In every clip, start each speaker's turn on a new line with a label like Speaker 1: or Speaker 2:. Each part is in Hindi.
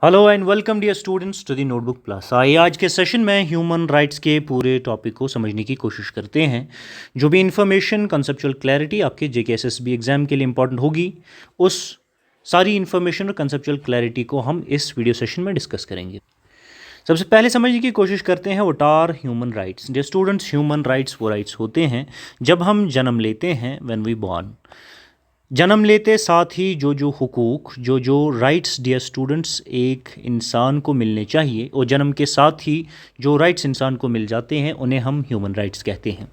Speaker 1: Hello and welcome dear students to the notebook plus. आइए आज के सेशन में ह्यूमन राइट्स के पूरे टॉपिक को समझने की कोशिश करते हैं। जो भी इंफॉर्मेशन कंसेप्चुअल क्लैरिटी आपके जेकेएसएसबी एग्जाम के लिए इंपॉर्टेंट होगी, उस सारी इंफॉर्मेशन और कंसेप्चुअल क्लैरिटी को हम इस वीडियो सेशन में डिस्कस करेंगे। सबसे पहले समझने की कोशिश करते हैं what are human rights. Dear students, human rights वो राइट्स होते हैं जब हम जन्म लेते हैं, व्हेन वी बॉर्न। जन्म लेते साथ ही जो जो हुकूक, जो जो राइट्स डियर स्टूडेंट्स एक इंसान को मिलने चाहिए, और जन्म के साथ ही जो राइट्स इंसान को मिल जाते हैं उन्हें हम ह्यूमन राइट्स कहते हैं।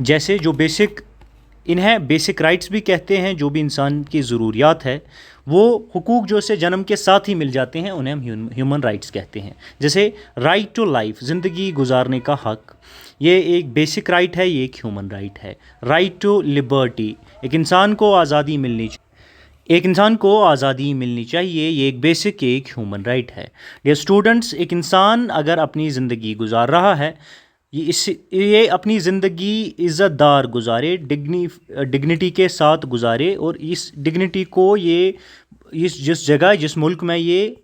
Speaker 1: जैसे जो इन्हें बेसिक राइट्स भी कहते हैं। जो भी इंसान की ज़रूरियात है वो हुकूक जो से जन्म के साथ ही मिल जाते हैं, उन्हें हम ह्यूमन राइट्स कहते हैं। जैसे राइट टू लाइफ, ज़िंदगी गुजारने का हक, ये एक बेसिक राइट है, ये एक ह्यूमन राइट है। राइट टू लिबर्टी, एक इंसान को आज़ादी मिलनी चाहिए, ये एक बेसिक, एक ह्यूमन राइट है। डियर स्टूडेंट्स, एक इंसान अगर अपनी ज़िंदगी गुजार रहा है, ये अपनी ज़िंदगी इज़्ज़तदार गुजारे, डिग्निटी के साथ गुजारे, और इस डिग्निटी को ये जिस जगह, जिस मुल्क में ये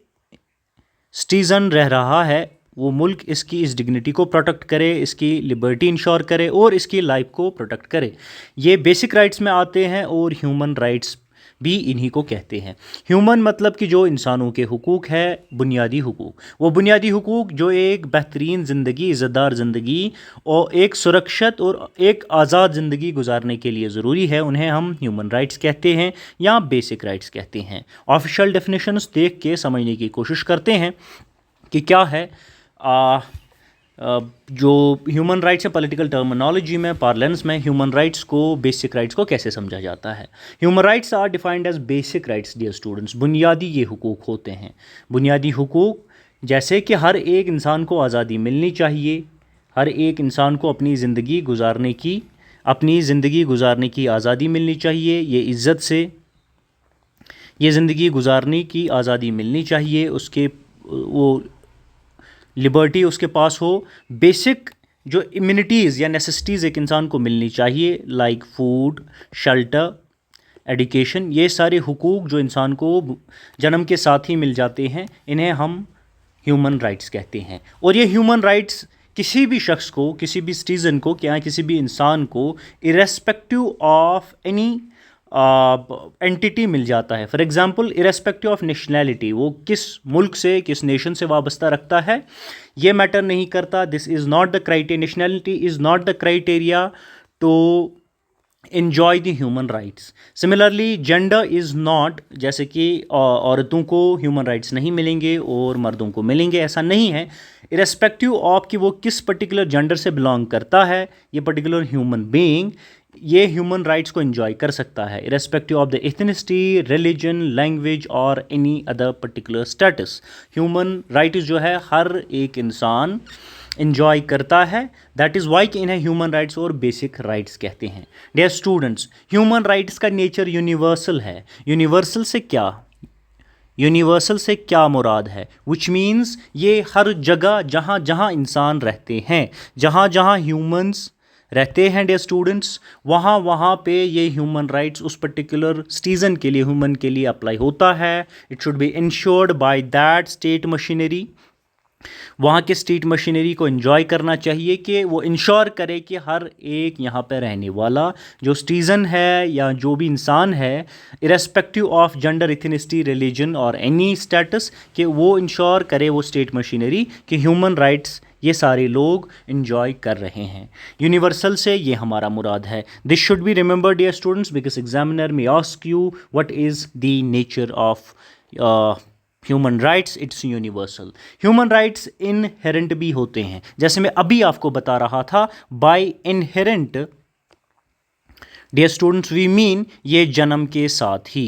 Speaker 1: सिटीज़न रह रहा है, वो मुल्क इसकी इस डिग्निटी को प्रोटेक्ट करे, इसकी लिबर्टी इंश्योर करे और इसकी लाइफ को प्रोटेक्ट करे। ये बेसिक राइट्स में आते हैं और ह्यूमन राइट्स भी इन्हीं को कहते हैं। ह्यूमन मतलब कि जो इंसानों के हुकूक है, बुनियादी हुकूक, वो बुनियादी हुकूक जो एक बेहतरीन ज़िंदगी, इज़्ज़तदार ज़िंदगी और एक सुरक्षित और एक आज़ाद ज़िंदगी गुजारने के लिए ज़रूरी है, उन्हें हम ह्यूमन राइट्स कहते हैं या बेसिक राइट्स कहते हैं। ऑफिशियल डेफिनेशंस देख के समझने की कोशिश करते हैं कि क्या है जो ह्यूमन राइट्स है। पॉलिटिकल टर्मिनोलॉजी में, पार्लेंस में ह्यूमन राइट्स को, बेसिक राइट्स को कैसे समझा जाता है। Human rights are defined as basic rights dear students. बुनियादी ये हुकूक होते हैं। बुनियादी हुकूक जैसे कि हर एक इंसान को आज़ादी मिलनी चाहिए, हर एक इंसान को अपनी ज़िंदगी गुजारने की आज़ादी मिलनी चाहिए, ये इज़्ज़त से ये ज़िंदगी गुजारने की आज़ादी मिलनी चाहिए, उसके वो लिबर्टी उसके पास हो। बेसिक जो इम्यूनिटीज़ या नेसेसिटीज़ एक इंसान को मिलनी चाहिए, लाइक फूड, शेल्टर, एजुकेशन, ये सारे हुकूक जो इंसान को जन्म के साथ ही मिल जाते हैं, इन्हें हम ह्यूमन राइट्स कहते हैं। और ये ह्यूमन राइट्स किसी भी शख्स को, किसी भी सिटीज़न को, क्या किसी भी इंसान को इरेस्पेक्टिव ऑफ एनी एंटिटी मिल जाता है। For example, irrespective of nationality, वो किस मुल्क से, किस नेशन से वाबस्ता रखता है, ये मैटर नहीं करता। This is not the criteria, nationality is not the criteria to enjoy the human rights. Similarly, gender is not, जैसे कि औरतों को ह्यूमन राइट्स नहीं मिलेंगे और मर्दों को मिलेंगे, ऐसा नहीं है। इरेस्पेक्टिव ऑफ कि वो किस पर्टिकुलर जेंडर से बिलोंग करता है, ये पर्टिकुलर ह्यूमन बीइंग ये ह्यूमन राइट्स को एंजॉय कर सकता है, irrespective of the ethnicity, religion, language और any other particular status. Human rights जो है हर एक इंसान इन्जॉय करता है। दैट इज़ वाई कि इन्हें ह्यूमन राइट्स और बेसिक राइट्स कहते हैं। डियर स्टूडेंट्स, ह्यूमन राइट्स का नेचर यूनिवर्सल है। यूनिवर्सल से क्या मुराद है? विच मीन्स ये हर जगह, जहाँ जहाँ इंसान रहते हैं, जहाँ जहाँ ह्यूमंस रहते हैं डियर स्टूडेंट्स, वहाँ वहाँ पे ये ह्यूमन राइट्स उस पर्टिकुलर सिटीज़न के लिए, ह्यूमन के लिए अप्लाई होता है। It should be insured by that state machinery. वहाँ के स्टेट मशीनरी को एंजॉय करना चाहिए कि वो इंश्योर करे कि हर एक यहाँ पे रहने वाला जो सिटीज़न है या जो भी इंसान है, irrespective of gender, ethnicity, religion और एनी स्टेटस, कि वो इंश्योर करे, वो स्टेट मशीनरी, कि ह्यूमन राइट्स ये सारे लोग इन्जॉय कर रहे हैं। यूनिवर्सल से ये हमारा मुराद है। This should be remember dear students, because examiner may ask you what is the nature of human rights. It's universal. Human rights inherent भी होते हैं, जैसे मैं अभी आपको बता रहा था। By inherent dear students we mean ये जन्म के साथ ही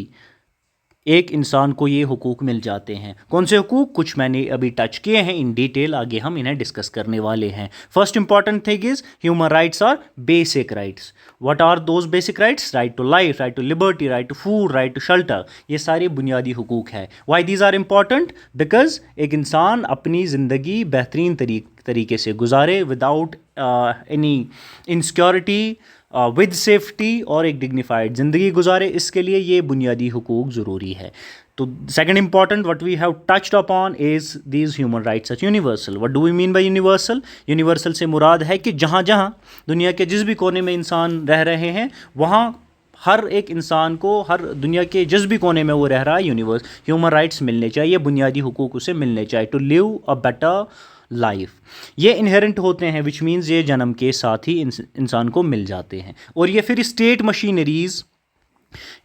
Speaker 1: एक इंसान को ये हुकूक मिल जाते हैं। कौन से हुकूक? कुछ मैंने अभी टच किए हैं इन डिटेल, आगे हम इन्हें डिस्कस करने वाले हैं। First important thing is human rights are basic rights. What are those basic rights? Right to life, right to liberty, right to food, right to shelter, ये सारे बुनियादी हुकूक है। Why these are important? Because एक इंसान अपनी ज़िंदगी बेहतरीन तरीके से गुजारे, without any insecurity, with safety, और एक डिग्निफाइड ज़िंदगी गुजारे, इसके लिए ये बुनियादी हुकूक ज़रूरी है। तो second important what we have touched upon is these human rights as universal. What do we mean by universal? Universal से मुराद है कि जहाँ जहाँ दुनिया के जिस भी कोने में इंसान रह रहे हैं वहाँ हर एक इंसान को, हर दुनिया के जिस भी कोने में वो रह रहा है, यूनिवर्स ह्यूमन राइट्स मिलने चाहिए, बुनियादी हुकूक उसे मिलने चाहिए to live a better life. ये इनहेरेंट होते हैं, विच मीन्स ये जन्म के साथ ही इंसान को मिल जाते हैं. और ये फिर स्टेट मशीनरीज़,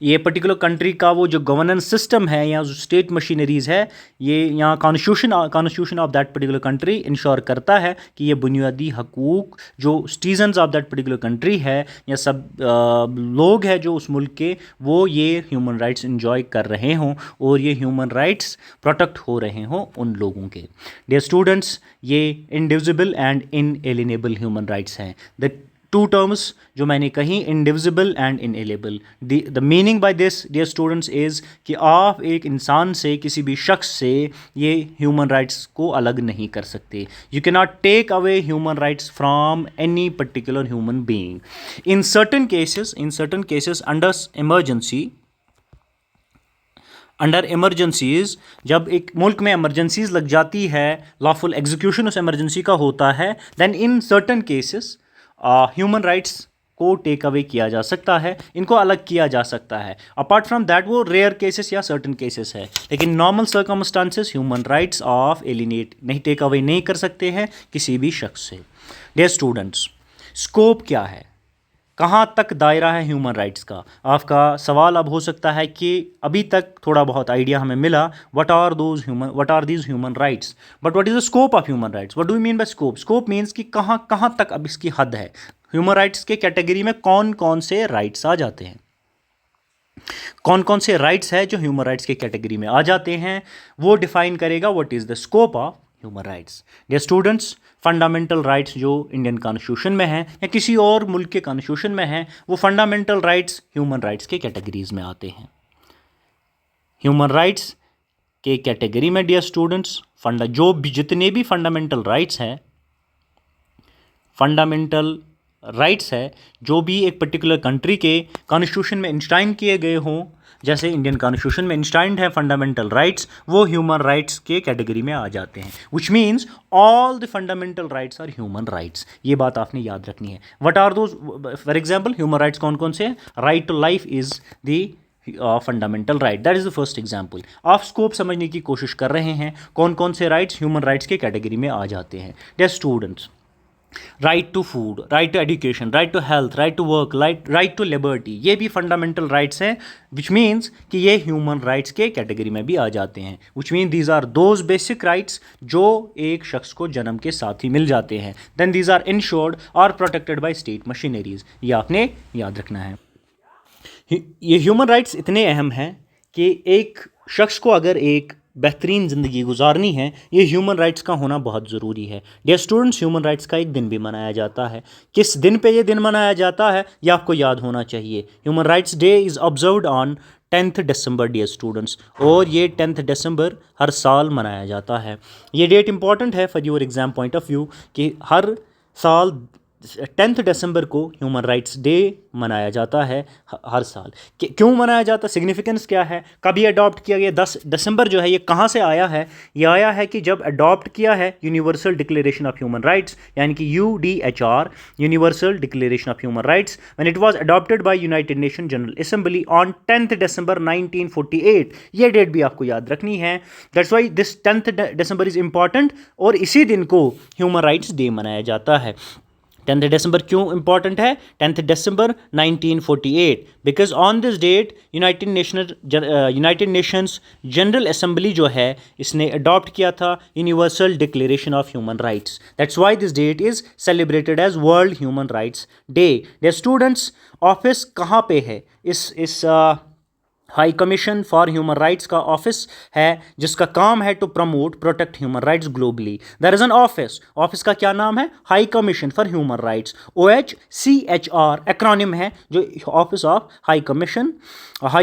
Speaker 1: ये पर्टिकुलर कंट्री का वो जो गवर्नेंस सिस्टम है या जो स्टेट मशीनरीज़ है, ये यहाँ constitution of that particular country ensure करता है कि ये बुनियादी हकूक़ जो citizens of that particular country है या सब लोग हैं जो उस मुल्क के, वो ये ह्यूमन राइट्स इंजॉय कर रहे हों और ये ह्यूमन राइट्स प्रोटेक्ट हो रहे हों उन लोगों के. डियर स्टूडेंट्स, ये indivisible and inalienable human rights हैं. द टू टर्म्स जो मैंने कही, indivisible and inalienable, the meaning by this dear students is कि आप एक इंसान से, किसी भी शख्स से ये ह्यूमन राइट्स को अलग नहीं कर सकते. You can not take away human rights from any particular human being. In certain cases under emergencies, जब एक मुल्क में इमरजेंसीज़ लग जाती है, लॉफुल एग्जीक्यूशन उस इमरजेंसी का होता है, then in certain cases human rights को टेक अवे किया जा सकता है, इनको अलग किया जा सकता है. अपार्ट फ्रॉम दैट वो रेयर केसेस या सर्टन केसेस है, लेकिन normal circumstances human rights of एलिनेट नहीं, टेक अवे नहीं कर सकते हैं किसी भी शख्स से. डियर स्टूडेंट्स, स्कोप क्या है, कहाँ तक दायरा है ह्यूमन राइट्स का? आपका सवाल अब हो सकता है कि अभी तक थोड़ा बहुत आइडिया हमें मिला, what are these human rights, but what is the scope of human rights? What do you mean by scope? Scope means कि कहाँ कहाँ तक अब इसकी हद है. ह्यूमन राइट्स के कैटेगरी में कौन कौन से राइट्स आ जाते हैं, कौन कौन से राइट्स है जो ह्यूमन राइट्स के कैटेगरी में आ जाते हैं, वो डिफाइन करेगा what is the scope of human rights. Dear students, fundamental rights जो इंडियन कॉन्स्टिट्यूशन में हैं या किसी और मुल्क के कॉन्स्टिट्यूशन में हैं, वो फंडामेंटल राइट्स ह्यूमन राइट्स के कैटेगरीज में आते हैं. ह्यूमन राइट्स के कैटेगरी में डियर स्टूडेंट्स जितने भी फंडामेंटल राइट्स है जो भी एक पर्टिकुलर कंट्री के कॉन्स्टिट्यूशन में इंस्टाइन किए गए हों, जैसे इंडियन कॉन्स्टिट्यूशन में इंस्टाइंड है फंडामेंटल राइट्स, वो ह्यूमन राइट्स के कैटेगरी में आ जाते हैं. Which means all the fundamental rights are human rights. ये बात आपने याद रखनी है. What are those? For example, human rights कौन कौन से हैं? Right to life is the fundamental right, that is the first example. आप स्कोप समझने की कोशिश कर रहे हैं, कौन कौन से राइट्स ह्यूमन राइट्स के कैटेगरी में आ जाते हैं. Dear students, right to food, right to education, right to health, right to work, right to liberty, ये भी फंडामेंटल राइट्स हैं. विच मीन्स कि ये ह्यूमन राइट्स के कैटेगरी में भी आ जाते हैं. Which mean these are those basic rights जो एक शख्स को जन्म के साथ ही मिल जाते हैं. देन दीज आर इंश्योर्ड और प्रोटेक्टेड बाय स्टेट मशीनरीज. ये आपने याद रखना है. ये ह्यूमन राइट्स इतने अहम हैं कि एक शख्स को अगर एक बेहतरीन ज़िंदगी गुजारनी है, ये ह्यूमन राइट्स का होना बहुत ज़रूरी है. डियर स्टूडेंट्स, ह्यूमन राइट्स का एक दिन भी मनाया जाता है. किस दिन पे ये दिन मनाया जाता है ये आपको याद होना चाहिए. Human rights day is observed on 10th December dear students, और ये 10th December हर साल मनाया जाता है. ये डेट इंपॉर्टेंट है for your exam point of view कि हर साल 10th December को ह्यूमन राइट्स डे मनाया जाता है हर साल. क्यों मनाया जाता है? सिग्निफिकेंस क्या है? कभी अडॉप्ट किया गया? 10 दिसंबर जो है ये कहाँ से आया है? ये आया है कि जब अडॉप्ट किया है universal declaration of human rights, यानी कि UDHR, universal declaration of human rights, when it was adopted by United nation general assembly on 10th December 1948. ये डेट भी आपको याद रखनी है. That's why this 10th December is important, और इसी दिन को ह्यूमन राइट्स डे मनाया जाता है. 10th December क्यों इंपॉर्टेंट है? 10th December 1948, because on this date United Nations General Assembly जो है इसने अडॉप्ट किया था universal declaration of human rights. That's why this date is celebrated as world human rights day. Dear students, office कहाँ पे है? इस high commission for human rights का ऑफिस है जिसका काम है to promote protect human rights globally. There is an office का क्या नाम है? High commission for human rights. OHCHR acronym है जो office of high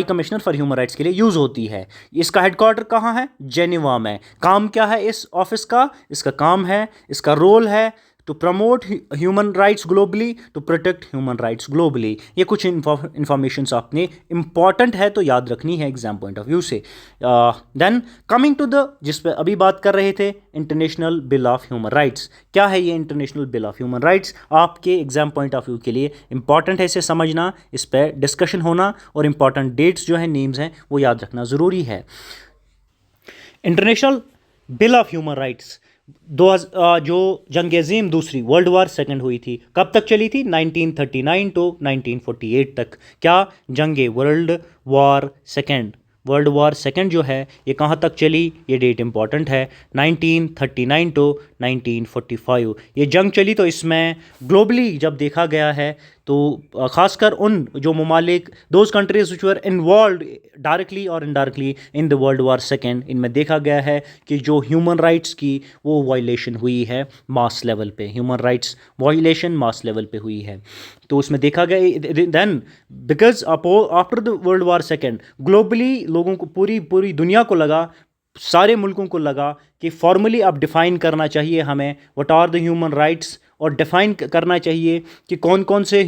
Speaker 1: commissioner for human rights के लिए यूज़ होती है. इसका हेडक्वार्टर कहाँ है? जेनेवा में. काम क्या है इस ऑफिस का? इसका काम है, इसका रोल है to promote human rights globally, to protect human rights globally. ये कुछ इंफॉर्मेशन आपने इंपॉर्टेंट है तो याद रखनी है एग्जाम पॉइंट ऑफ व्यू से। देन कमिंग टू द, जिस पे अभी बात कर रहे थे, international bill of human rights. क्या है ये international bill of human rights? आपके एग्जाम पॉइंट ऑफ व्यू के लिए इंपॉर्टेंट है इसे समझना, इस पर डिस्कशन होना, और इंपॉर्टेंट डेट्स जो है, नेम्स हैं, वो याद रखना ज़रूरी है। International bill of human rights जो जंग अज़ीम दूसरी, वर्ल्ड वार सेकंड हुई थी, कब तक चली थी? 1939 टू 1948 तक। क्या जंग वर्ल्ड वार सेकंड जो है ये कहाँ तक चली? ये डेट इंपॉर्टेंट है, 1939 टू 1945 ये जंग चली। तो इसमें ग्लोबली जब देखा गया है तो ख़ासकर उन जो ममालिक, those countries which were involve directly और indirectly in the world war second, इनमें देखा गया है कि जो ह्यूमन राइट्स की वो वायलेशन हुई है मास लेवल पे, human rights violation mass level पे हुई है। तो उसमें देखा गया then because after the world war second globally लोगों को, पूरी दुनिया को लगा, सारे मुल्कों को लगा कि फॉर्मली अब डिफ़ाइन करना चाहिए हमें what are the human rights, और डिफ़ाइन करना चाहिए कि कौन कौन से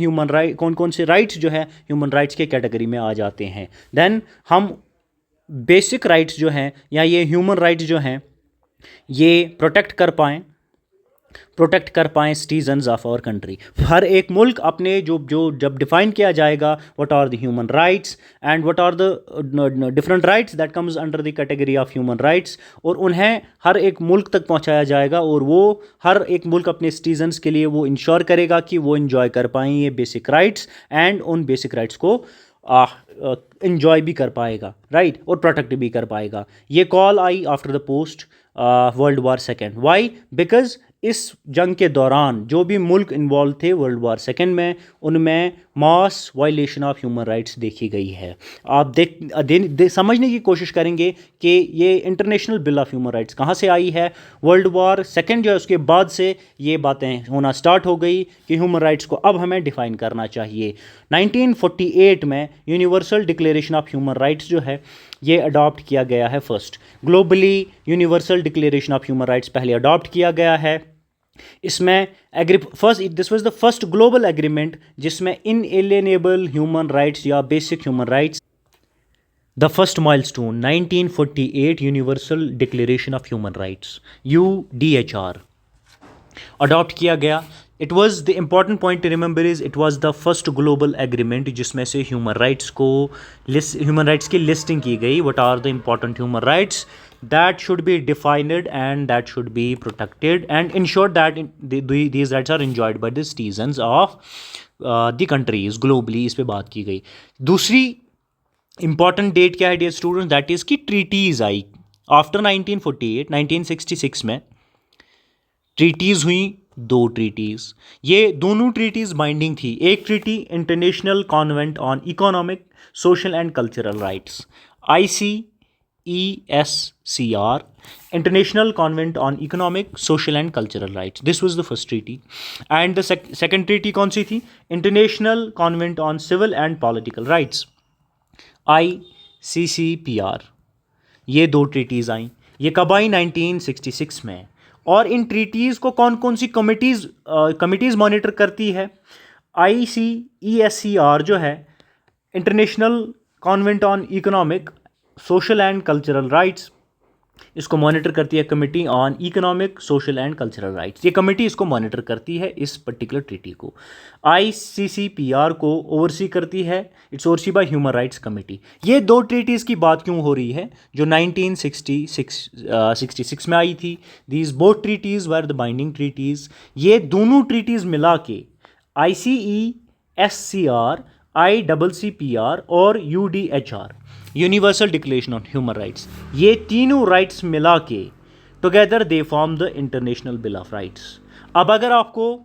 Speaker 1: राइट्स जो है ह्यूमन राइट्स के कैटेगरी में आ जाते हैं। देन हम बेसिक राइट्स जो हैं या ये ह्यूमन राइट्स जो हैं ये प्रोटेक्ट कर पाएँ सिटीजन्स ऑफ आवर कंट्री। हर एक मुल्क अपने जो जब डिफाइन किया जाएगा what are the human rights and what are the different rights that comes under the category of human rights, और उन्हें हर एक मुल्क तक पहुंचाया जाएगा, और वो हर एक मुल्क अपने सिटीजन्स के लिए वो इंश्योर करेगा कि वो इंजॉय कर पाएँ ये बेसिक राइट्स, एंड उन बेसिक राइट्स को इंजॉय भी कर पाएगा, राइट, और प्रोटेक्ट भी कर पाएगा। ये कॉल आई after the post world war second. Why? Because इस जंग के दौरान जो भी मुल्क इन्वॉल्व थे वर्ल्ड वार सेकेंड में, उनमें मास वायलेशन ऑफ ह्यूमन राइट्स देखी गई है। आप समझने की कोशिश करेंगे कि ये international bill of human rights कहाँ से आई है। वर्ल्ड वार सेकेंड जो है उसके बाद से ये बातें होना स्टार्ट हो गई कि ह्यूमन राइट्स को अब हमें डिफ़ाइन करना चाहिए। 1948 में universal declaration of human rights जो है ये अडॉप्ट किया गया है। First globally universal declaration of human rights पहले अडॉप्ट किया गया है। इसमें this was the first global agreement जिसमें इनएलिएनेबल ह्यूमन राइट्स या basic human rights, the first milestone 1948 universal declaration of human rights UDHR adopt किया गया। It was the important point two remember is it was the first global agreement जिसमें से ह्यूमन राइट्स की लिस्टिंग की गई। What are the important human rights that should be defined and that should be protected and ensured that these rights are enjoyed by the citizens of the countries globally। इस पे बात की गई। दूसरी important date क्या है डियर स्टूडेंट्स? दैट इज़ कि ट्रीटीज़ आई आफ्टर 1948। 1966 में ट्रीटीज़ हुई, 2 ट्रीटीज़। ये दोनों ट्रीटीज़ बाइंडिंग थी। एक treaty international convent on economic, social and cultural rights, ICESCR, International Convent on Economic, Social and Cultural Rights. This was the first treaty. And the second treaty कौन सी थी? International Convent on Civil and Political Rights, ICCPR। ये 2 ट्रीटीज़ आई। ये कब आई? 1966 में। और इन ट्रीटीज़ को कौन कौन सी कमिटीज़ मॉनिटर करती है? ICESCR जो है, international convent on economic, social and cultural rights, इसको मॉनिटर करती है committee on economic, social and cultural rights. ये कमेटी इसको मॉनिटर करती है इस पर्टिकुलर ट्रीटी को। ICCPR को ओवरसी करती है, it's oversee by human rights committee. ये 2 ट्रीटीज़ की बात क्यों हो रही है जो 1966 में आई थी? These both treaties were the binding treaties. ये दोनों ट्रीटीज़ मिला के ICESCR, ICCPR और UDHR, universal declaration on human rights, ये तीनों राइट्स मिला के together they form the international bill of rights. अब अगर आपको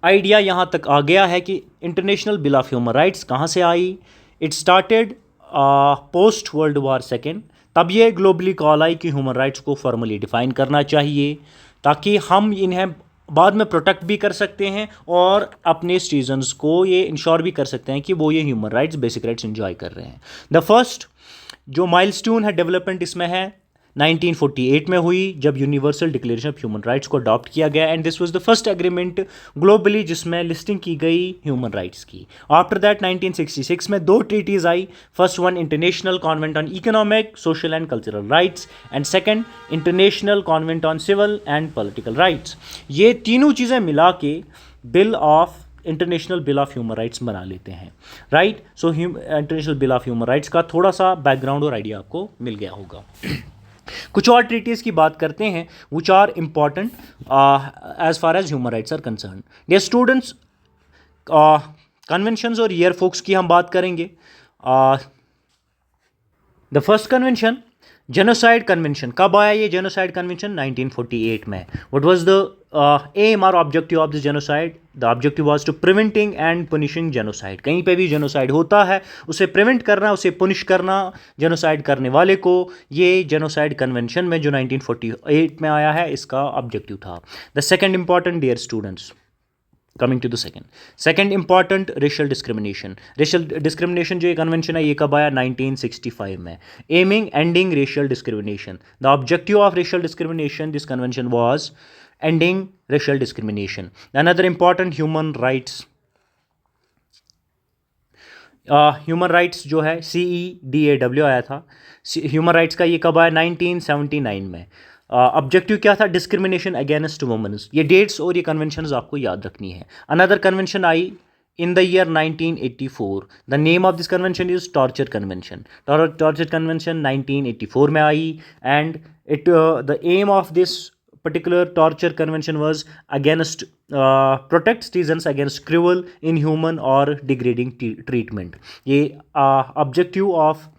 Speaker 1: आइडिया यहाँ तक आ गया है कि international bill of human rights कहाँ से आई, it started post world war second. तब ये ग्लोबली कॉल आई कि ह्यूमन राइट्स को फॉर्मली डिफाइन करना चाहिए ताकि हम इन्हें बाद में प्रोटेक्ट भी कर सकते हैं और अपने सिटीजन्स को ये इंश्योर भी कर सकते हैं कि वो ये human rights, basic rights enjoy कर रहे हैं। द फर्स्ट जो माइलस्टोन है डेवलपमेंट इसमें है 1948 में हुई, जब universal declaration of human rights को अडॉप्ट किया गया, and this was the first agreement globally जिसमें लिस्टिंग की गई ह्यूमन राइट्स की। आफ्टर दैट 1966 में दो ट्रीटीज आई, first one international convent on economic, social and cultural rights, and second international convent on civil and political rights. ये तीनों चीज़ें मिला के bill of international bill of human rights बना लेते हैं, right. So international bill of human rights का थोड़ा सा बैकग्राउंड और आइडिया आपको मिल गया होगा। कुछ और ट्रीटीज़ की बात करते हैं which are important as far as human rights are concern. Dear students, conventions और ईयर फोक्स की हम बात करेंगे। The first convention genocide convention, कब आया ये जेनोसाइड कन्वेंशन? 1948 में। व्हाट वाज द एम और objective of this genocide? The objective was to preventing and punishing genocide. कहीं पे भी जेनोसाइड होता है उसे प्रिवेंट करना, उसे पुनिश करना जेनोसाइड करने वाले को, ये जेनोसाइड कन्वेंशन में जो 1948 में आया है इसका ऑब्जेक्टिव था। The second important, dear students, coming to the second important, racial discrimination. Racial discrimination जो ये कन्वेंशन है ये कब आया? 1965 में। Aiming ending racial discrimination, the objective of racial discrimination this convention was ending racial discrimination. Another important, human rights जो है CEDAW आया था। ह्यूमन राइट्स का ये कब आया? 1979 में। ऑब्जेक्टिव क्या था? Discrimination against womens. ये डेट्स और ये कन्वेंशंस आपको याद रखनी है। अनदर कन्वेंशन आई in the year 1984. The name of this convention is torture convention. Torture convention 1984 में आई, and the aim of this particular torture convention was against protect citizens against cruel, inhuman or degrading treatment. ये objective of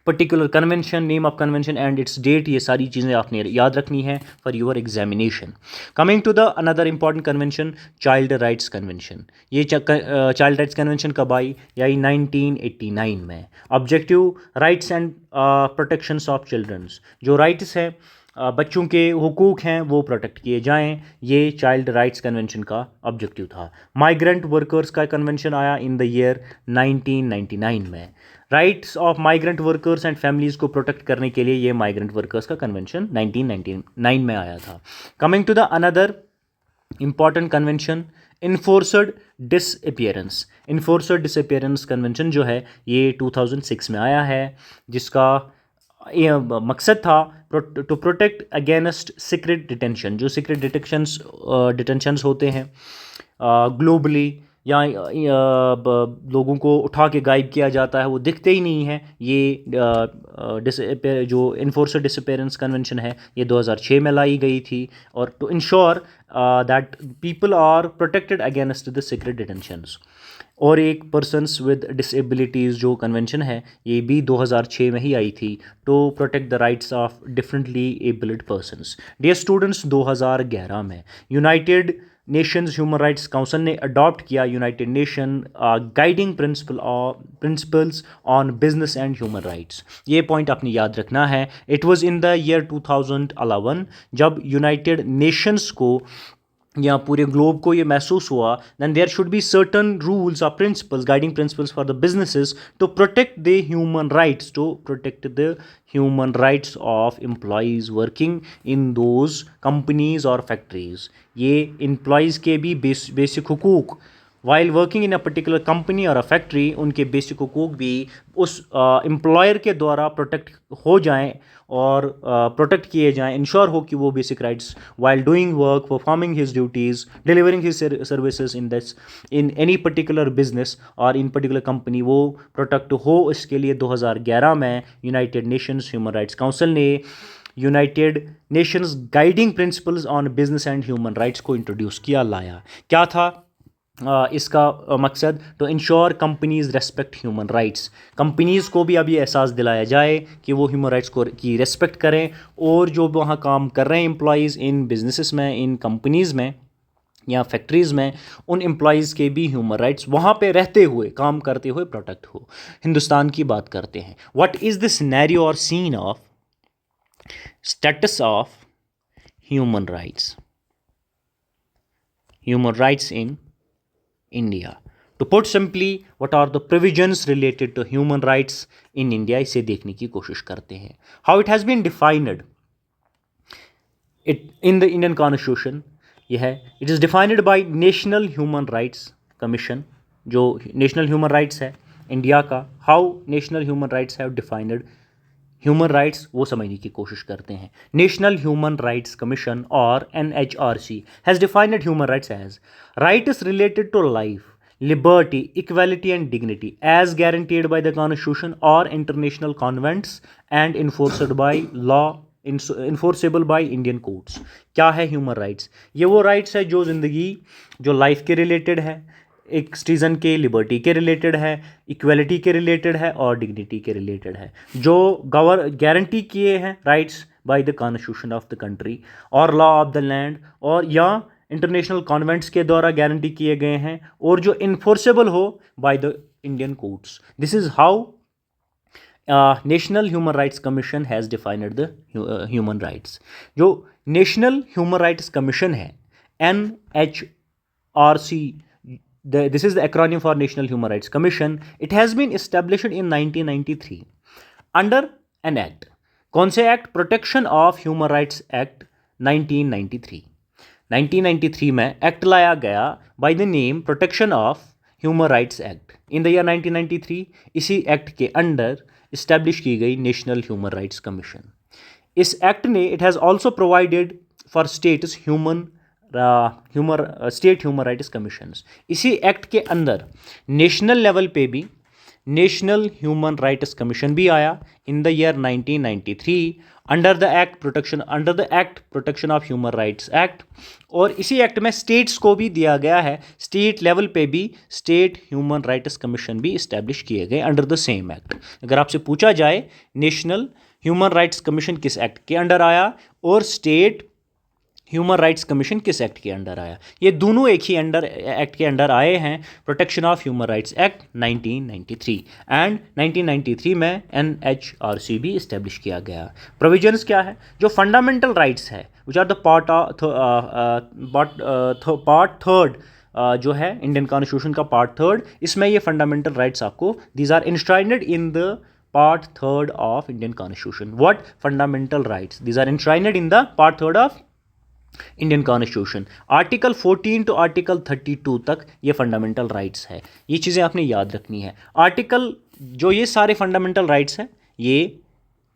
Speaker 1: particular convention, name of convention and its date, ये सारी चीज़ें आपने याद रखनी है for your examination. Coming to the another important convention, child rights convention. ये चाइल्ड राइट्स कन्वेंशन कब आई? यही 1989 में। Objective, rights and protections of childrens. जो राइट्स हैं, बच्चों के हुकूक हैं वो प्रोटेक्ट किए जाएं, ये चाइल्ड राइट्स कन्वेंशन का ऑब्जेक्टिव था। माइग्रेंट वर्कर्स का कन्वेंशन आया इन द ईयर 1999 में। Rights of migrant workers and families को प्रोटेक्ट करने के लिए ये माइग्रेंट वर्कर्स का कन्वेंशन 1999 में आया था। Coming to the another important convention, enforced disappearance. Enforced disappearance convention जो है ये 2006 में आया है, जिसका मकसद था to protect against secret detention. जो सीक्रेट डिटेंशंस होते हैं ग्लोबली, या लोगों को उठा के गायब किया जाता है, वो दिखते ही नहीं हैं, ये जो इन्फोर्सड डिसअपियरेंस कन्वेंशन है ये 2006 में लाई गई थी, और to ensure that people are protected against the secret detentions. और एक पर्सनस विद डिसेबिलिटीज़ जो कन्वेंशन है ये भी 2006 में ही आई थी, to protect the rights of differently abled persons. Dear students, 2011 में United Nations human rights council ने अडॉप्ट किया United Nation guiding principles on business and human rights. ये पॉइंट आपने याद रखना है। It was in the year 2011 जब यूनाइटेड नेशंस को या पूरे ग्लोब को ये महसूस हुआ than there should be certain rules और principles, guiding principles for the businesses to protect the human rights, to protect the human rights of employees working in those companies और फैक्ट्रीज। ये एम्प्लॉयज़ के भी बेसिक हुकूक while working in a particular company और अ फैक्ट्री, उनके बेसिक हुकूक भी उस एम्प्लॉयर के द्वारा प्रोटेक्ट हो जाएं और प्रोटेक्ट किए जाएं, इंश्योर हो कि वो basic rights while doing work, performing his duties, delivering his services in any particular business और इन पर्टिकुलर कंपनी, वो प्रोटेक्ट हो। इसके लिए 2011 में United Nations human rights council ने United Nations guiding principles on business and human rights को इंट्रोड्यूस किया, लाया। क्या था इसका मकसद? To ensure companies respect human rights. Companies को भी अभी एहसास दिलाया जाए कि वो ह्यूमन राइट्स को की रेस्पेक्ट करें, और जो वहाँ काम कर रहे हैं एम्प्लॉयज़ इन बिजनेसेस में, इन कंपनीज़ में या फैक्ट्रीज़ में, उन एम्प्लॉयज़ के भी ह्यूमन राइट्स वहाँ पे रहते हुए, काम करते हुए प्रोटेक्ट हो। हिंदुस्तान की बात करते हैं। व्हाट इज़ द सिनेरियो और scene of status of human rights in India? To put simply what are the provisions related to human rights in India, इसे देखने की कोशिश करते हैं. How it has been defined it in the Indian constitution, ये है it is defined by national human rights commission. जो नेशनल ह्यूमन राइट्स है इंडिया का, how national human rights have defined human rights, वो समझने की कोशिश करते हैं. नेशनल ह्यूमन राइट्स कमीशन और NHRC has defined human rights as rights related to life, liberty, equality and dignity as guaranteed by the constitution or international conventions and enforced by law, enforceable by Indian courts. क्या है ह्यूमन राइट्स? ये वो राइट्स है जो ज़िंदगी, जो लाइफ के रिलेटेड है, एक सिटीज़न के लिबर्टी के रिलेटेड है, इक्वलिटी के रिलेटेड है और डिग्निटी के रिलेटेड है, जो गारंटी किए हैं rights by the constitution of the country और लॉ ऑफ द लैंड, और या इंटरनेशनल कॉन्वेंट्स के द्वारा गारंटी किए गए हैं और जो इन्फोर्सेबल हो by the Indian courts. This is how national human rights commission has defined the human rights. जो नेशनल ह्यूमन राइट्स कमीशन है NHRC, this is the acronym for National Human Rights Commission. It has been established in 1993 under an act. कौन से act? Protection of human rights act 1993. 1993 में एक्ट लाया गया by the name protection of human rights act. In the year 1993 इसी एक्ट के अंडर इस्टेब्लिश की गई नेशनल ह्यूमन राइट्स कमीशन. इस एक्ट ने it has also provided for states state human rights commissions. इसी एक्ट के अंदर नेशनल लेवल पे भी नेशनल ह्यूमन राइट्स कमीशन भी आया इन the year 1993 under the act protection of human rights act. और इसी एक्ट में स्टेट्स को भी दिया गया है, स्टेट लेवल पे भी स्टेट ह्यूमन राइट्स कमीशन भी इस्टेब्लिश किए गए अंडर द सेम एक्ट. अगर आपसे पूछा जाए नेशनल ह्यूमन राइट्स कमीशन किस एक्ट के अंडर आया और स्टेट ह्यूमन राइट्स कमीशन किस एक्ट के अंडर आया, ये दोनों एक ही एक्ट के अंडर आए हैं, protection of human rights act 1993. And 1993 में NHRC भी इस्टेब्लिश किया गया. प्रोविजंस क्या है? जो फंडामेंटल राइट्स है which are the part third जो है इंडियन कॉन्स्टिट्यूशन का पार्ट थर्ड, इसमें ये फंडामेंटल राइट्स आपको these are enshrined in the part third of Indian constitution. What? Fundamental rights, these are enshrined in the part third of Indian constitution. Article 14 to article 32 तक ये फंडामेंटल राइट्स है. ये चीज़ें आपने याद रखनी है. आर्टिकल जो ये सारे फंडामेंटल राइट्स हैं ये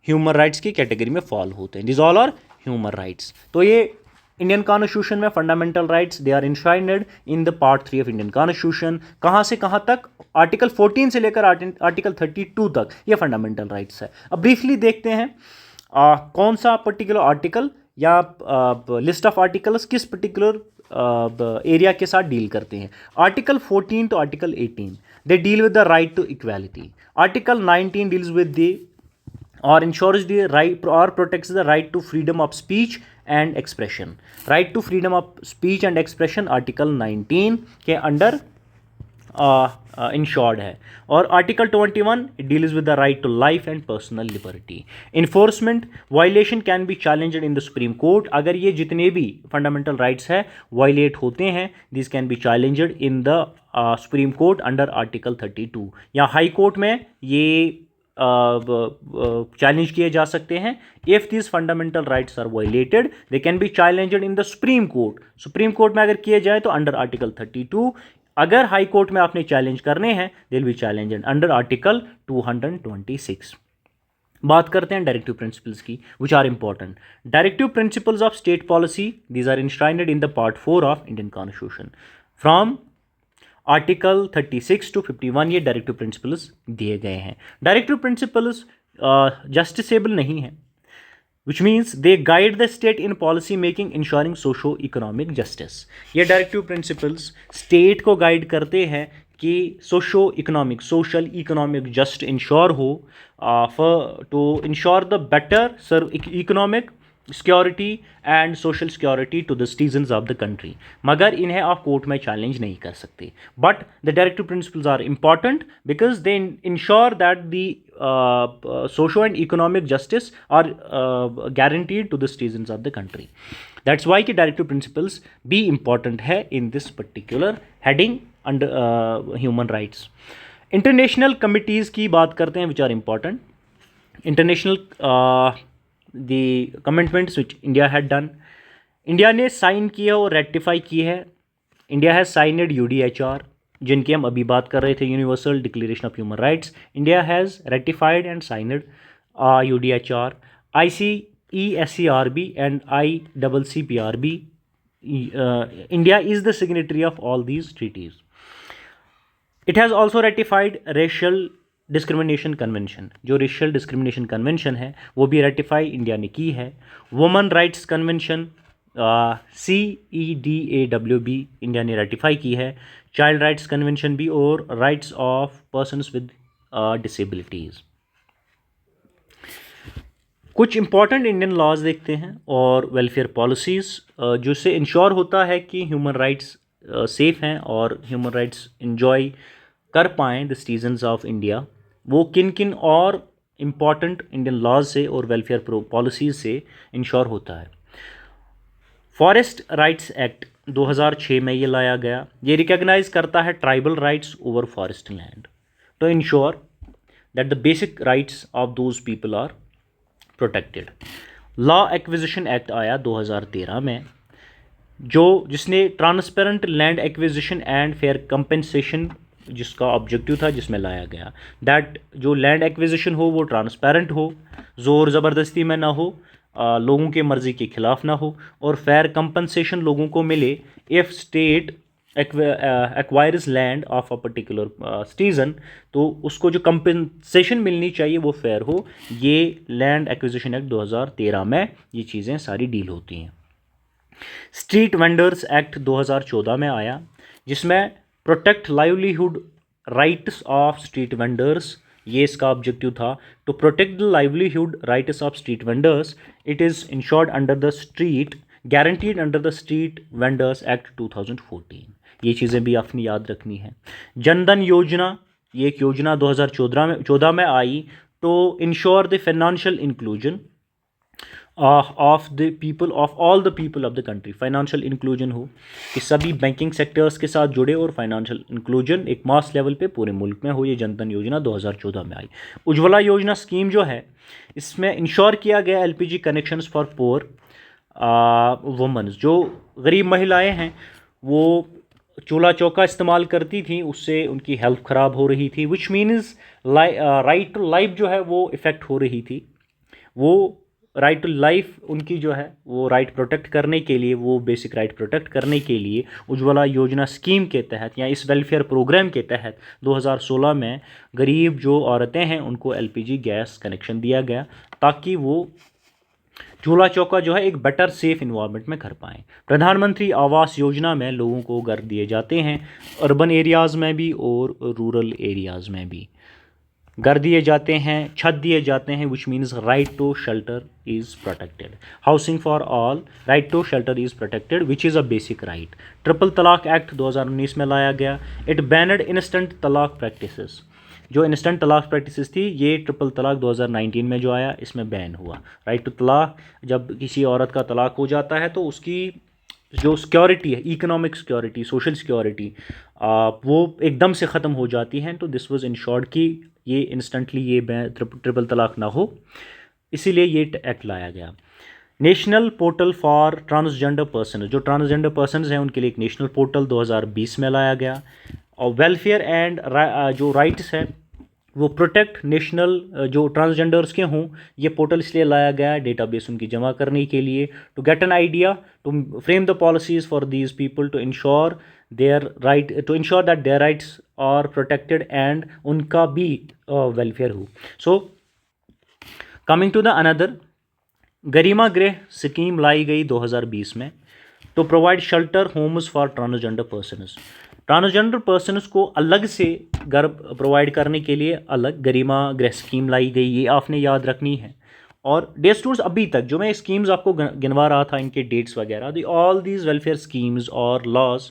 Speaker 1: ह्यूमन राइट्स की कैटेगरी में फॉल होते हैं. This all are human rights. तो ये इंडियन कॉन्स्टिट्यूशन में fundamental rights they are enshrined in the part 3 of Indian constitution. कहाँ से कहाँ तक? आर्टिकल 14 से लेकर आर्टिकल 32 तक ये फंडामेंटल राइट्स है. अब ब्रीफली देखते हैं कौन सा पर्टिकुलर आर्टिकल या लिस्ट ऑफ आर्टिकल्स किस पर्टिकुलर एरिया के साथ डील करते हैं. Article 14 to article 18 they deal with the right to equality. Article 19 deals with the और इंश्योर्स द राइट और protects the right to freedom of speech and expression. Right to freedom of speech and expression article 19 के अंडर इंश्योर्ड है. और article 21 it deals with the right to life and personal liberty. Enforcement violation can be challenged in the supreme court. अगर ये जितने भी फंडामेंटल राइट्स है वायलेट होते हैं, this can be challenged in the supreme court under article 32. या हाई कोर्ट में ये चैलेंज किए जा सकते हैं. If this fundamental rights are violated they can be challenged in the supreme court. Supreme court में अगर किए जाए तो अंडर आर्टिकल 32. अगर हाई कोर्ट में आपने चैलेंज करने हैं they will be challenged under article 226. बात करते हैं डायरेक्टिव प्रिंसिपल्स की which are important. Directive principles of state policy these are enshrined in the part 4 of Indian constitution. From article 36 to 51 ये डायरेक्टिव प्रिंसिपल्स दिए गए हैं. डायरेक्टिव प्रिंसिपल्स जस्टिसेबल नहीं है, which means they guide the state in policy making ensuring socio-economic justice. ये डायरेक्टिव प्रिंसिपल्स स्टेट को गाइड करते हैं कि सोशल इकोनॉमिक जस्ट इंश्योर हो to ensure the better economic security and social security to the citizens of the country. मगर इन्हें आप कोर्ट में चैलेंज नहीं कर सकते. But the directive principles are important because they ensure that the socio and economic justice are guaranteed to the citizens of the country. That's why कि डायरेक्टिव प्रिंसिपल्स भी इंपॉर्टेंट है in this particular heading under human rights. International committees की बात करते हैं which are important. International the commitments which India had done, India ने साइन किया और रेटिफाई की है। इंडिया हैज़ साइनड UDHR, जिनकी हम अभी बात कर रहे थे, universal declaration of human rights. India has ratified and signed UDHR, ICESCRB and ICCPRB. India is the signatory of all these treaties. It has also ratified Racial Discrimination Convention. जो Racial Discrimination Convention है वो भी रेटिफाई इंडिया ने की है। Woman rights convention CEDAWB India ने रेटिफाई की है। चाइल्ड राइट्स कन्वेंशन भी, और rights of persons with disabilities. कुछ इंपॉर्टेंट इंडियन लॉज देखते हैं और वेलफेयर पॉलिसीज़, जिससे इंश्योर होता है कि ह्यूमन राइट्स सेफ़ हैं और ह्यूमन राइट्स इंजॉय कर पाएँ द सिटीजन्स ऑफ इंडिया। वो किन किन और इम्पॉर्टेंट इंडियन लॉज से और वेलफेयर पॉलिसीज़ से इंश्योर होता है। फॉरेस्ट राइट्स एक्ट 2006 में ये लाया गया। ये रिकॉग्नाइज करता है tribal rights over forest land to ensure that the basic rights of those people are protected. Law acquisition act आया 2013 में, जिसने transparent land acquisition and fair compensation जिसका ऑब्जेक्टिव था, जिसमें लाया गया दैट जो लैंड एक्विजिशन हो वो ट्रांसपेरेंट हो, ज़ोर ज़बरदस्ती में ना हो, लोगों के मर्ज़ी के ख़िलाफ़ ना हो, और फेयर कंपनसेशन लोगों को मिले if state acquires land of a particular citizen, तो उसको जो कंपनसेशन मिलनी चाहिए वो फेयर हो। ये लैंड एक्विजिशन एक्ट 2013 में ये चीज़ें सारी डील होती हैं। स्ट्रीट वेंडर्स एक्ट 2014 में आया, जिसमें protect livelihood rights of street vendors, ये इसका ऑब्जेक्टिव था। To protect the livelihood rights of street vendors, it is ensured under the street guaranteed under the street vendors act 2014। ये चीज़ें भी आपने याद रखनी है। जनधन योजना, ये एक योजना 2014 में आई to ensure the financial inclusion of the people of all the people of the country. Financial inclusion हो कि सभी बैंकिंग सेक्टर्स के साथ जुड़े और फाइनेंशियल इंक्लूजन एक मास लेवल पे पूरे मुल्क में हो। ये जनधन योजना 2014 में आई। उज्ज्वला योजना स्कीम जो है, इसमें इंश्योर किया गया LPG connections for poor womens. जो गरीब महिलाएं हैं वो चूल्हा चौका इस्तेमाल करती थी, उससे उनकी हेल्थ ख़राब हो रही थी, which means right to life जो है वो इफ़ेक्ट हो रही थी। वो राइट टू लाइफ उनकी जो है वो राइट प्रोटेक्ट करने के लिए, वो बेसिक राइट प्रोटेक्ट करने के लिए उज्ज्वला योजना स्कीम के तहत या इस वेलफेयर प्रोग्राम के तहत 2016 में गरीब जो औरतें हैं उनको LPG गैस कनेक्शन दिया गया, ताकि वो चूल्हा चौका जो है एक बेटर सेफ इन्वायरमेंट में कर पाएँ। प्रधानमंत्री आवास योजना में लोगों को घर दिए जाते हैं, अर्बन एरियाज़ में भी और रूरल एरियाज़ में भी घर दिए जाते हैं, छत दिए जाते हैं, which means right to shelter is protected. Housing for all, right to shelter is protected which is a basic right. Triple तलाक एक्ट 2019 में लाया गया। इट बैनड इंस्टेंट तलाक प्रैक्टिसेस। जो इंस्टेंट तलाक प्रैक्टिसेस थी, ये ट्रिपल तलाक 2019 में जो आया इसमें बैन हुआ। राइट टू तलाक, जब किसी औरत का तलाक हो जाता है तो उसकी जो सिक्योरिटी है, इकोनॉमिक सिक्योरिटी, सोशल सिक्योरिटी, वो एकदम से ख़त्म हो जाती हैं। तो दिस वाज इंश्योर्ड कि ये इंस्टेंटली ये ट्रिपल तलाक ना हो, इसीलिए ये एक्ट लाया गया। National portal for transgender person, जो ट्रांसजेंडर पर्सनस हैं उनके लिए एक नेशनल पोर्टल 2020 में लाया गया। और वेलफेयर एंड जो राइट्स है वो प्रोटेक्ट नेशनल जो ट्रांसजेंडर्स के हों, ये पोर्टल इसलिए लाया गया है डेटाबेस उनकी जमा करने के लिए, to get an idea, to frame the policies for these people, to ensure their right, to ensure that their rights are protected and उनका भी वेलफेयर हो। So coming to the another, Garima Greh scheme लाई गई 2020 में to provide shelter homes for transgender persons. Transgender persons को अलग से घर प्रोवाइड करने के लिए अलग गरिमा गृह स्कीम लाई गई, ये आपने याद रखनी है। और डे स्टूडेंट्स, अभी तक जो मैं स्कीम्स आपको गिनवा रहा था, इनके डेट्स वगैरह, ऑल दीज वेलफेयर स्कीम्स और लॉज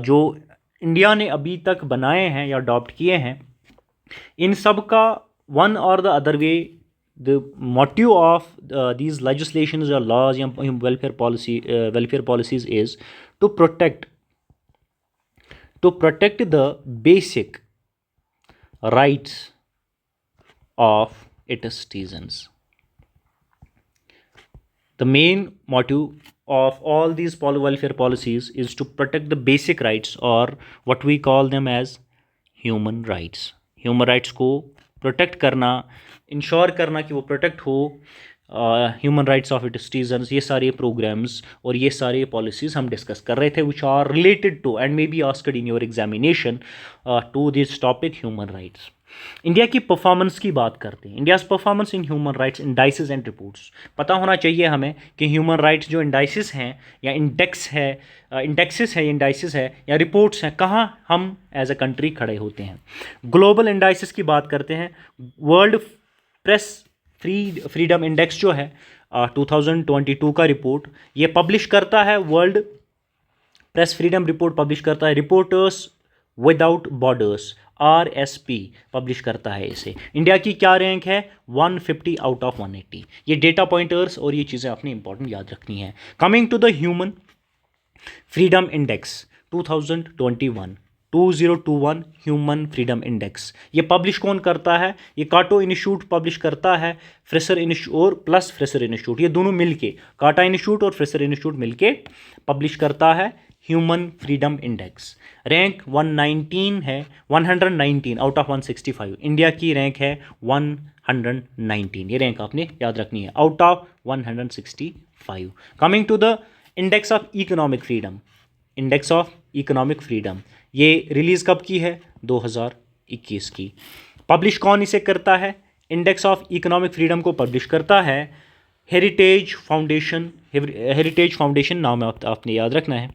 Speaker 1: जो इंडिया ने अभी तक बनाए हैं या अडॉप्ट किए हैं, इन सब का वन और the other way the motive of these legislations या लॉज या welfare policies is to protect to protect the basic rights of its citizens. The main motive of all these welfare policies is to protect the basic rights, or what we call them as human rights. Human rights को प्रोटेक्ट करना, इंश्योर करना कि वो प्रोटेक्ट हो, human rights of its citizens, ये सारे प्रोग्राम्स और ये सारे पॉलिसीज़ हम डिस्कस कर रहे थे, which are related to and may be asked in your examination to this topic human rights. India की परफॉर्मेंस की बात करते हैं. India's performance in human rights indices and reports. पता होना चाहिए हमें कि ह्यूमन राइट्स जो इंडाइसिस हैं या इंडेक्स है, इंडेक्सिस है, इंडाइसिस है या रिपोर्ट्स हैं, कहाँ हम एज अ कंट्री खड़े होते हैं. ग्लोबल इंडाइसिस की बात करते हैं. वर्ल्ड प्रेस फ्रीडम इंडेक्स जो है 2022 का रिपोर्ट, ये पब्लिश करता है. World press freedom report publish करता है. Reporters without borders RSP publish करता है इसे. इंडिया की क्या रैंक है? 150 आउट ऑफ 180. ये डेटा पॉइंटर्स और ये चीज़ें आपने इंपॉर्टेंट याद रखनी है. Coming to the human freedom index 2021 human freedom index, ये पब्लिश कौन करता है? ये काटो इंस्टीट्यूट पब्लिश करता है. फ्रेसर इंस्टीट्यूट और प्लस फ्रेसर इंस्टीट्यूट, ये दोनों मिलके, काटा इंस्टीट्यूट और फ्रेसर इंस्टीट्यूट मिलके पब्लिश करता है ह्यूमन फ्रीडम इंडेक्स. रैंक 119 है, 119 आउट ऑफ 165. इंडिया की रैंक है 119. ये रैंक आपने याद रखनी है, out of 165. Coming to the index of economic freedom. Index of economic freedom ये रिलीज़ कब की है? 2021 की. पब्लिश कौन इसे करता है? इंडेक्स ऑफ इकोनॉमिक फ्रीडम को पब्लिश करता है हेरिटेज फाउंडेशन. हेरिटेज फाउंडेशन नाम आपने याद रखना है.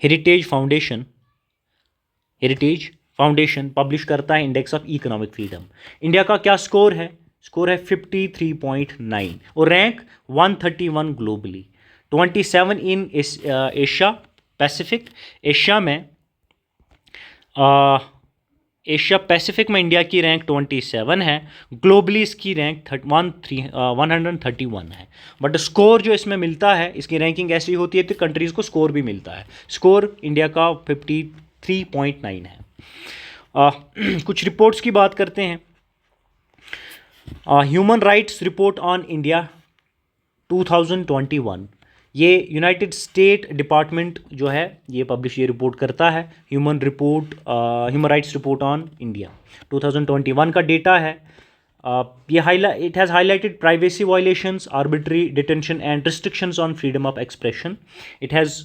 Speaker 1: हेरिटेज फाउंडेशन पब्लिश करता है index of economic freedom. India का क्या स्कोर है? स्कोर है 53.9 और rank 131 globally. 27 in Asia Pacific. Asia Pacific में इंडिया की रैंक 27 है. ग्लोबली इसकी रैंक 131 है. बट स्कोर जो इसमें मिलता है, इसकी रैंकिंग ऐसी होती है तो कंट्रीज़ को स्कोर भी मिलता है. स्कोर इंडिया का 53.9 है. कुछ रिपोर्ट्स की बात करते हैं. Human rights report on India 2021, ये यूनाइटेड स्टेट डिपार्टमेंट जो है ये रिपोर्ट करता है. Human rights report on India 2021 का डेटा है. It has highlighted privacy violations, arbitrary detention and restrictions on freedom of expression. It has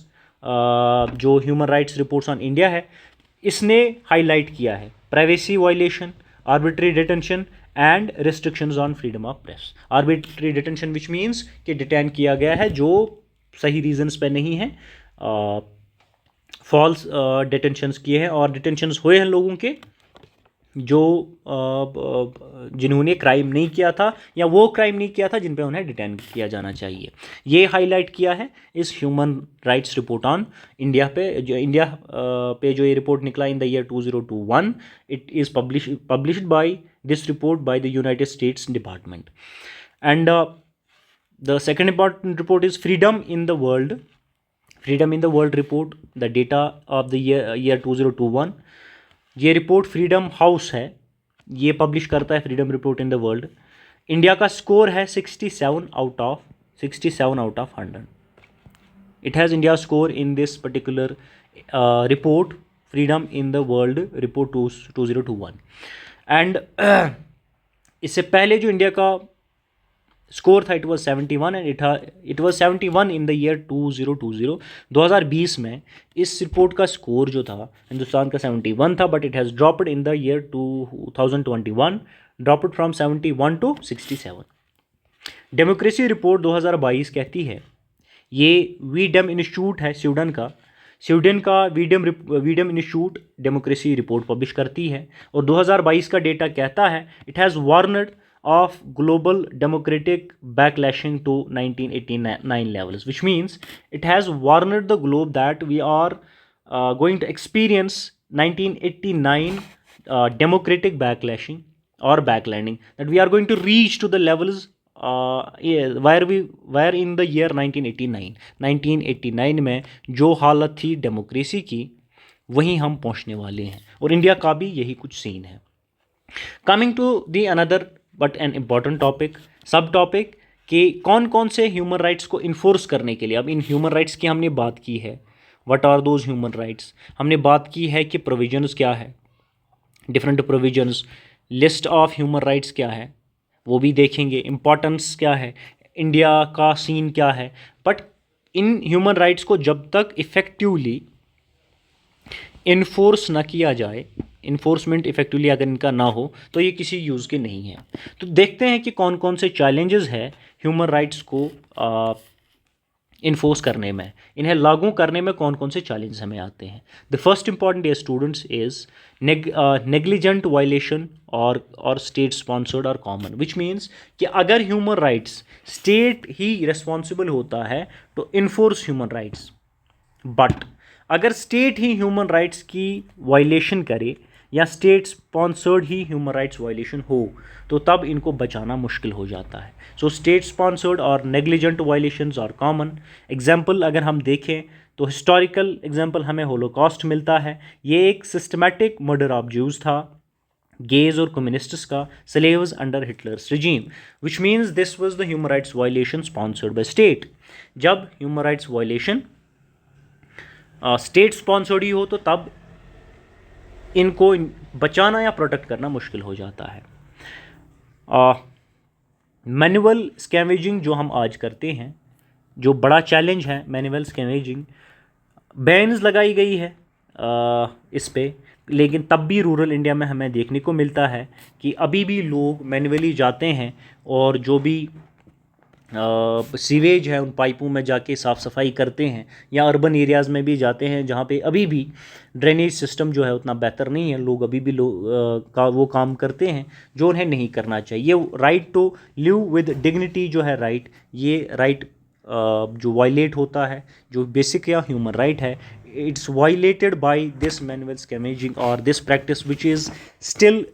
Speaker 1: जो human rights reports on India है, इसने हाईलाइट किया है privacy violation, arbitrary detention and restrictions on freedom of press. Arbitrary detention which means कि डिटेन किया गया है जो सही रीजंस पे नहीं है, फॉल्स डिटेंशंस किए हैं और डिटेंशंस हुए हैं लोगों के जो जिन्होंने क्राइम नहीं किया था या वो क्राइम नहीं किया था जिन पे उन्हें डिटेन किया जाना चाहिए. ये हाईलाइट किया है इस human rights report on India पे. जो ये रिपोर्ट निकला इन the year 2021, it is published by this report by the United states department. And the second important report is freedom in the world report, the data of the year 2021. ये रिपोर्ट फ्रीडम हाउस है, ये पब्लिश करता है freedom report in the world. India का स्कोर है 67 out of 100. It has India score in this particular report freedom in the world report 2021. And इससे पहले जो इंडिया का स्कोर था, it was 71 and it was 71 in the year 2020. 2020 में इस रिपोर्ट का स्कोर जो था हिंदुस्तान का 71 था, but it has dropped in the year 2021, dropped from 71 to 67. Democracy report 2022 कहती है, ये वीडम इंस्टीट्यूट है स्वीडन का V-Dem institute democracy report publish करती है. और 2022 का डेटा कहता है it has warned of global democratic backlashing to 1989 levels, which means it has warned the globe that we are going to experience 1989 democratic backlashing or backlanding, that we are going to reach to the levels where in the year 1989 में जो हालत थी डेमोक्रेसी की वहीं हम पहुंचने वाले हैं, और इंडिया का भी यही कुछ सीन है। Coming to the another but an important topic, sub topic, कि कौन कौन से ह्यूमन राइट्स को इन्फोर्स करने के लिए, अब इन ह्यूमन राइट्स की हमने बात की है, what are those human rights, हमने बात की है कि प्रोविजंस क्या है, different provisions, list of human rights क्या है वो भी देखेंगे, इम्पॉर्टेंस क्या है, इंडिया का सीन क्या है। बट इन ह्यूमन राइट्स को जब तक इफ़ेक्टिवली इन्फोर्स ना किया जाए, इन्फोर्समेंट इफेक्टिवली अगर इनका ना हो, तो ये किसी यूज़ के नहीं है। तो देखते हैं कि कौन कौन से चैलेंजेस है ह्यूमन राइट्स को इन्फोर्स करने में, इन्हें लागू करने में कौन कौन से चैलेंज हमें आते हैं। द फर्स्ट इंपॉर्टेंट ये स्टूडेंट्स इज नेग्लिजेंट वायलेशन और स्टेट स्पॉन्सर्ड और कॉमन, विच मीन्स कि अगर ह्यूमन राइट्स स्टेट ही रिस्पॉन्सिबल होता है to enforce human rights, but अगर स्टेट ही ह्यूमन राइट्स की वायलेशन करे या स्टेट स्पॉन्सर्ड ही ह्यूमन राइट्स वायलेशन हो, तो तब इनको बचाना मुश्किल हो जाता है। सो स्टेट स्पॉन्सर्ड और नेग्लिजेंट वायलेशंस और कॉमन एग्जाम्पल अगर हम देखें तो हिस्टोरिकल एग्जाम्पल हमें होलोकॉस्ट मिलता है। ये एक सिस्टमैटिक मर्डर ऑफ ज्यूज था, गेज और कम्युनिस्ट्स का, slaves under Hitler's regime, which means this was the human rights violation sponsored by state. जब human rights violation state sponsored ही हो तो तब इनको बचाना या प्रोटेक्ट करना मुश्किल हो जाता है। मैनुअल स्कैवेजिंग जो हम आज करते हैं, जो बड़ा चैलेंज है मैनुअल स्कैवेजिंग, बैन्स लगाई गई है इस पे, लेकिन तब भी रूरल इंडिया में हमें देखने को मिलता है कि अभी भी लोग मैनुअली जाते हैं और जो भी सीवेज है उन पाइपों में जाके साफ़ सफाई करते हैं, या अर्बन एरियाज़ में भी जाते हैं जहाँ पे अभी भी ड्रेनेज सिस्टम जो है उतना बेहतर नहीं है, लोग अभी भी वो काम करते हैं जो उन्हें नहीं करना चाहिए। ये right to live with dignity जो है राइट, ये राइट जो वायलेट होता है, जो बेसिक या ह्यूमन राइट है, it's violated by this manual scavenging और this practice which is still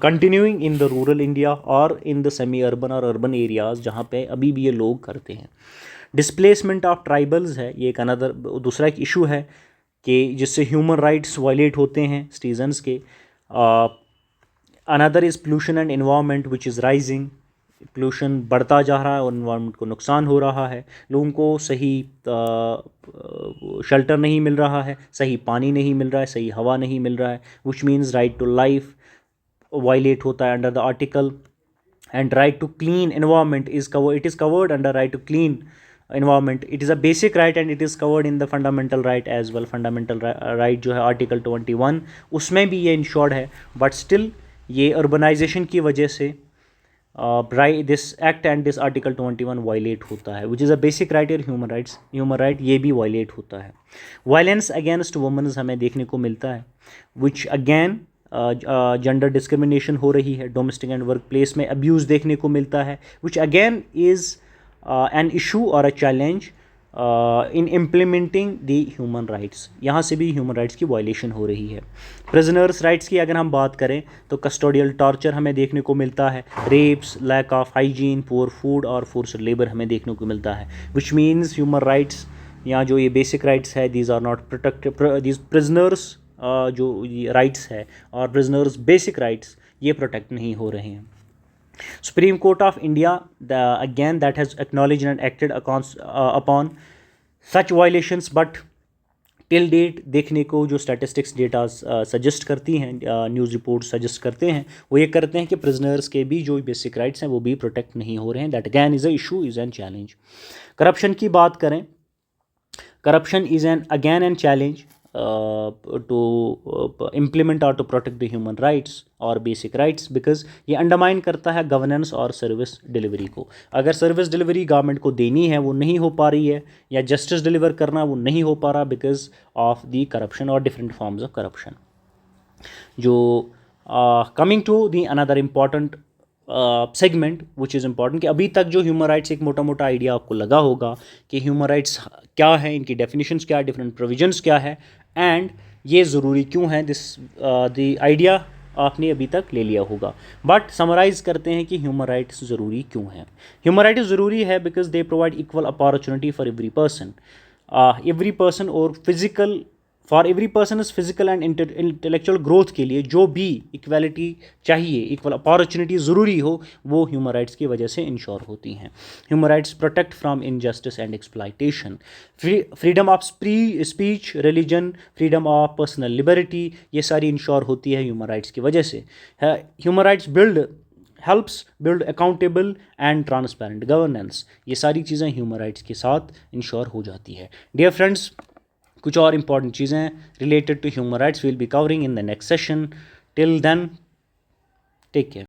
Speaker 1: continuing in the rural India और इन द सेमी अर्बन और अर्बन एरियाज़ जहाँ पे अभी भी ये लोग करते हैं। डिस्प्लेसमेंट ऑफ ट्राइबल्स है, ये एक अनदर दूसरा एक इशू है कि जिससे ह्यूमन राइट्स वायलेट होते हैं सिटीजन्स के। Another is pollution and environment which is rising, pollution बढ़ता जा रहा है और इन्वायरमेंट को नुकसान हो रहा है, लोगों को सही शेल्टर नहीं मिल रहा है, सही पानी नहीं मिल रहा है, सही हवा नहीं मिल रहा है, which means right to life violate होता है under the article, and right to clean environment it is covered under right to clean environment. It is a basic right and it is covered in the fundamental right as well. Fundamental right जो है आर्टिकल 21 उसमें भी ये इंश्योर्ड है, बट स्टिल ये अर्बनाइजेशन की वजह से this act and this article 21 violate होता है, which is a basic right और ह्यूमन राइट ये भी वायलेट होता है। वायलेंस अगेंस्ट वुमेन्स हमें देखने को मिलता है, विच अगेन जेंडर डिस्क्रिमिनेशन हो रही है, डोमेस्टिक एंड वर्क प्लेस में अब्यूज़ देखने को मिलता है, which again is an issue और a challenge in implementing the human rights. यहाँ से भी ह्यूमन राइट्स की वायलेशन हो रही है। प्रिजनर्स राइट्स की अगर हम बात करें तो कस्टोडियल टॉर्चर हमें देखने को मिलता है, rapes, lack of hygiene, poor food और फोर्स्ड लेबर हमें देखने को मिलता है, विच मीन्स ह्यूमन राइट्स या जो ये बेसिक राइट्स है these are not protected, these prisoners जो राइट्स है और प्रिजनर्स बेसिक राइट्स ये प्रोटेक्ट नहीं हो रहे हैं। Supreme Court of India, again that has acknowledged and acted upon such violations, but till date देखने को जो स्टैटिस्टिक्स डेटा सजेस्ट करती हैं, न्यूज़ रिपोर्ट सजेस्ट करते हैं, वो ये करते हैं कि प्रिजनर्स के भी जो बेसिक राइट्स हैं वो भी प्रोटेक्ट नहीं हो रहे हैं। That again is a issue, is an challenge. Corruption की बात करें, corruption is an again an challenge to implement or to protect the human rights और basic rights, because ये अंडरमाइन करता है गवर्नेंस और सर्विस डिलीवरी को। अगर सर्विस डिलीवरी गवर्नमेंट को देनी है वो नहीं हो पा रही है, या जस्टिस डिलीवर करना वो नहीं हो पा रहा बिकॉज ऑफ दी करप्शन और डिफरेंट फॉर्म्स ऑफ करप्शन। जो coming to the another important segment which is important, कि अभी तक जो ह्यूमन राइट्स एक मोटा मोटा आइडिया आपको लगा होगा कि ह्यूमन राइट्स क्या है, इनकी डेफिनेशंस क्या है, डिफरेंट प्रोविजंस क्या है, एंड ये ज़रूरी क्यों है। दिस द आइडिया आपने अभी तक ले लिया होगा, बट समराइज़ करते हैं कि ह्यूमन राइट्स ज़रूरी क्यों हैं। ह्यूमन राइट्स ज़रूरी है because they provide equal opportunity for every person. Every person और physical for every person is physical and intellectual growth के लिए जो भी इक्वालिटी चाहिए, इक्वल अपॉर्चुनिटी ज़रूरी हो, वो ह्यूमन राइट्स की वजह से इंश्योर होती हैं। Human rights protect from injustice and exploitation. Freedom of speech, religion, freedom of personal liberty, ये सारी इंश्योर होती है ह्यूमन राइट्स की वजह से। Human rights helps build accountable and transparent governance. ये सारी चीज़ें ह्यूमन राइट्स के साथ इंश्योर हो जाती है। डियर फ्रेंड्स, कुछ और इंपॉर्टेंट चीज़ें related to human rights will be covering in the next session. Till then, take care.